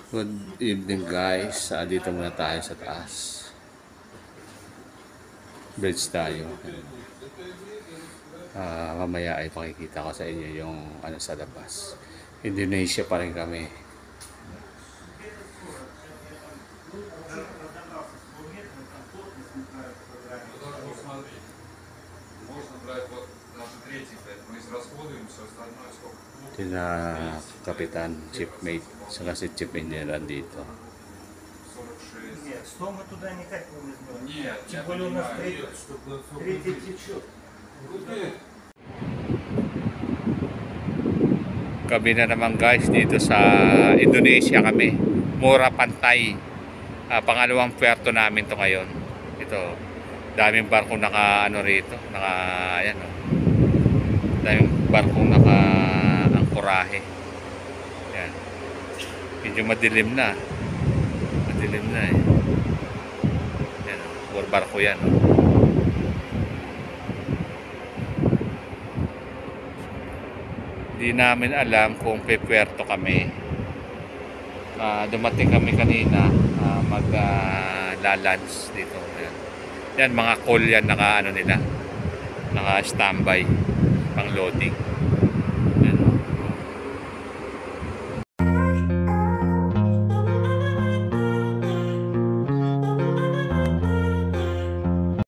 Good evening guys. Dito muna tayo sa taas. Bridge tayo. Mamaya ay pakikita ko sa inyo yung ano sa labas. Indonesia pa rin kami. Ito na kapitan, chiefmate, saka si chief engineer dito. Нет, 100 мы туда никак не возьмем. Нет, Тем более у нас третий течет. Kami na naman guys dito sa Indonesia kami. Mura Pantay. Pangalawang puerto namin to ngayon. Ito. Daming barkong naka ano rito, naka ayan oh. Daming barkong naka angkorahe. Yan. Medyo madilim na. Madilim na eh. Yan oh. Barko yan oh. Hindi namin alam kung pepuerto kami. Dumating kami kanina mag-lalunch dito. Yan mga call yan naka ano nila. Naka standby pang loading.